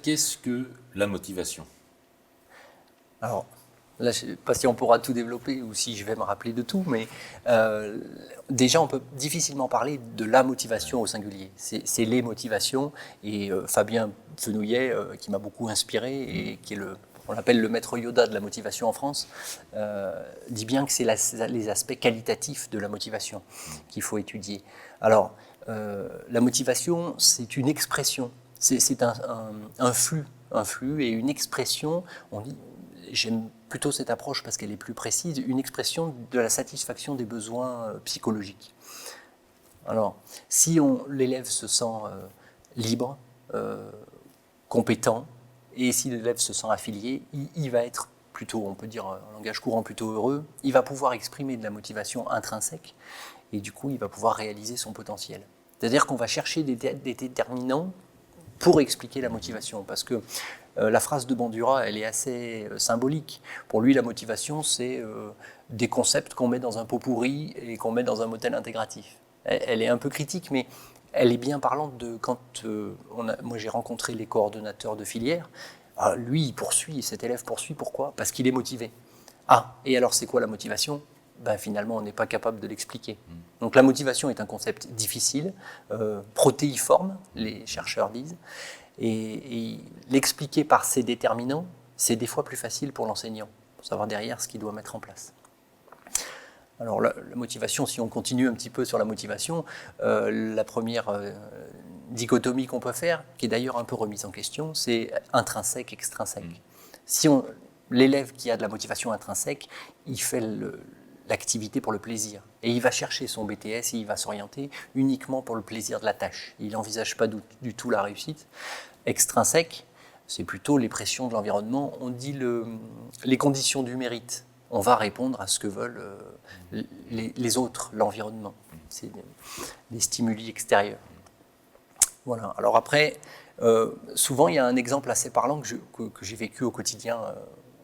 qu'est-ce que la motivation? Alors, là, je ne sais pas si on pourra tout développer ou si je vais me rappeler de tout, mais déjà, on peut difficilement parler de la motivation au singulier. C'est les motivations, et Fabien Fenouillet, qui m'a beaucoup inspiré et qui est on l'appelle le maître Yoda de la motivation en France, dit bien que c'est les aspects qualitatifs de la motivation qu'il faut étudier. Alors, la motivation, c'est une expression, c'est un flux et une expression. J'aime plutôt cette approche parce qu'elle est plus précise, une expression de la satisfaction des besoins psychologiques. Alors, si l'élève se sent libre, compétent, et si l'élève se sent affilié, il va être plutôt, on peut dire en langage courant, plutôt heureux, il va pouvoir exprimer de la motivation intrinsèque, et du coup, il va pouvoir réaliser son potentiel. C'est-à-dire qu'on va chercher des déterminants pour expliquer la motivation, parce que la phrase de Bandura, elle est assez symbolique. Pour lui, la motivation, c'est des concepts qu'on met dans un pot pourri et qu'on met dans un motel intégratif. Elle est un peu critique, mais elle est bien parlante de quand moi j'ai rencontré les coordonnateurs de filière. Lui, il poursuit, cet élève poursuit. Pourquoi? Parce qu'il est motivé. Ah, et alors c'est quoi la motivation? Finalement, on n'est pas capable de l'expliquer. Donc la motivation est un concept difficile, protéiforme, les chercheurs disent. Et l'expliquer par ses déterminants, c'est des fois plus facile pour l'enseignant, pour savoir derrière ce qu'il doit mettre en place. Alors la motivation, si on continue un petit peu sur la motivation, la première dichotomie qu'on peut faire, qui est d'ailleurs un peu remise en question, c'est intrinsèque, extrinsèque. Si l'élève qui a de la motivation intrinsèque, il fait l'activité pour le plaisir. Et il va chercher son BTS et il va s'orienter uniquement pour le plaisir de la tâche. Il n'envisage pas du tout la réussite. Extrinsèque, c'est plutôt les pressions de l'environnement. On dit les conditions du mérite. On va répondre à ce que veulent les autres, l'environnement. C'est des stimuli extérieurs. Voilà. Alors après, souvent il y a un exemple assez parlant que j'ai vécu au quotidien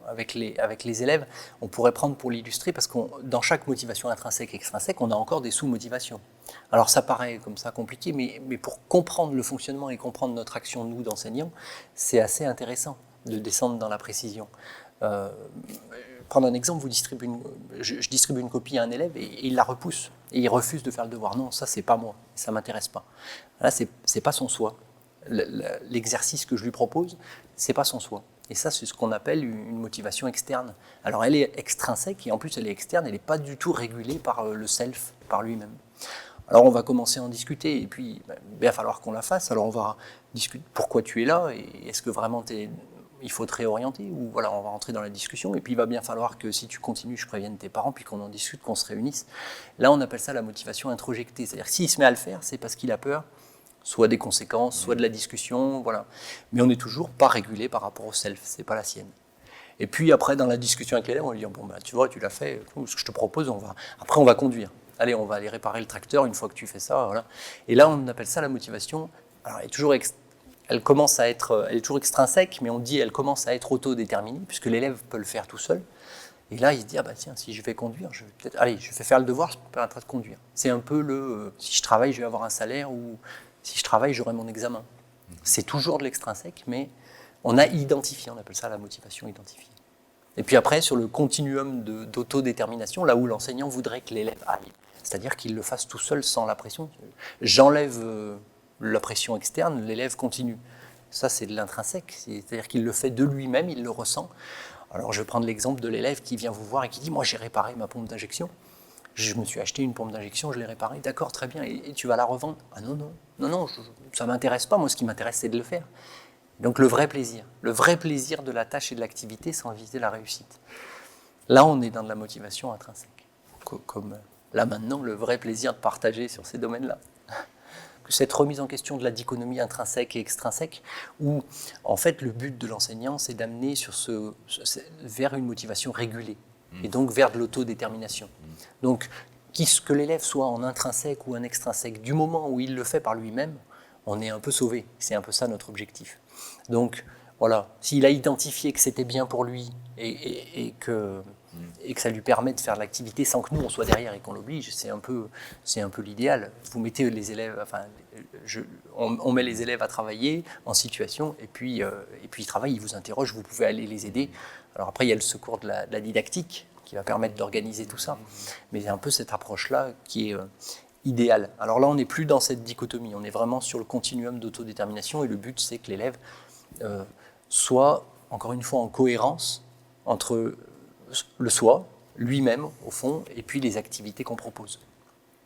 avec les élèves. On pourrait prendre pour l'illustrer parce que dans chaque motivation intrinsèque et extrinsèque, on a encore des sous-motivations. Alors ça paraît comme ça compliqué, mais pour comprendre le fonctionnement et comprendre notre action, nous, d'enseignants, c'est assez intéressant de descendre dans la précision. Prendre un exemple, je distribue une copie à un élève et il la repousse. Et il refuse de faire le devoir. Non, ça, c'est pas moi, ça m'intéresse pas. Là, c'est pas son soi. L'exercice que je lui propose, c'est pas son soi. Et ça, c'est ce qu'on appelle une motivation externe. Alors, elle est extrinsèque et en plus, elle est externe, elle n'est pas du tout régulée par le self, par lui-même. Alors, on va commencer à en discuter et puis, il va falloir qu'on la fasse. Alors, on va discuter pourquoi tu es là et est-ce que vraiment il faut te réorienter ou voilà, on va rentrer dans la discussion et puis il va bien falloir que si tu continues, je prévienne tes parents puis qu'on en discute, qu'on se réunisse. Là, on appelle ça la motivation introjectée. C'est-à-dire que s'il se met à le faire, c'est parce qu'il a peur, soit des conséquences, soit de la discussion, voilà. Mais on n'est toujours pas régulé par rapport au self, c'est pas la sienne. Et puis après, dans la discussion avec l'élève, on lui dit bon, tu vois, tu l'as fait, ce que je te propose, après on va conduire. Allez, on va aller réparer le tracteur une fois que tu fais ça, voilà. Et là, on appelle ça la motivation. Alors, elle est toujours elle est toujours extrinsèque, mais on dit elle commence à être autodéterminée, puisque l'élève peut le faire tout seul. Et là, il se dit, tiens, si je vais conduire, je vais faire le devoir, ça me permettra de conduire. C'est un peu si je travaille, je vais avoir un salaire, ou si je travaille, j'aurai mon examen. C'est toujours de l'extrinsèque, mais on a identifié, on appelle ça la motivation identifiée. Et puis après, sur le continuum d'autodétermination, là où l'enseignant voudrait que l'élève aille, c'est-à-dire qu'il le fasse tout seul sans la pression. J'enlève la pression externe, l'élève continue. Ça, c'est de l'intrinsèque, c'est-à-dire qu'il le fait de lui-même, il le ressent. Alors, je vais prendre l'exemple de l'élève qui vient vous voir et qui dit « Moi, j'ai réparé ma pompe d'injection. Je me suis acheté une pompe d'injection, je l'ai réparée. D'accord, très bien. Et tu vas la revendre ?»« Ah non, ça ne m'intéresse pas. Moi, ce qui m'intéresse, c'est de le faire. » Donc, le vrai plaisir de la tâche et de l'activité sans viser la réussite. Là, on est dans de la motivation intrinsèque. Comme là, maintenant, le vrai plaisir de partager sur ces domaines-là. Cette remise en question de la dichotomie intrinsèque et extrinsèque, où en fait le but de l'enseignant, c'est d'amener vers une motivation régulée, et donc vers de l'autodétermination. Donc, que l'élève soit en intrinsèque ou en extrinsèque, du moment où il le fait par lui-même, on est un peu sauvé. C'est un peu ça notre objectif. Donc, voilà, s'il a identifié que c'était bien pour lui et que et que ça lui permet de faire l'activité sans que nous on soit derrière et qu'on l'oblige, c'est un peu l'idéal. Vous mettez les élèves, on met les élèves à travailler en situation et puis ils travaillent, ils vous interrogent, vous pouvez aller les aider. Alors après il y a le secours de la didactique qui va permettre d'organiser tout ça, mais il y a un peu cette approche-là qui est idéale. Alors là on n'est plus dans cette dichotomie, on est vraiment sur le continuum d'autodétermination et le but c'est que l'élève soit encore une fois en cohérence entre le soi, lui-même au fond, et puis les activités qu'on propose.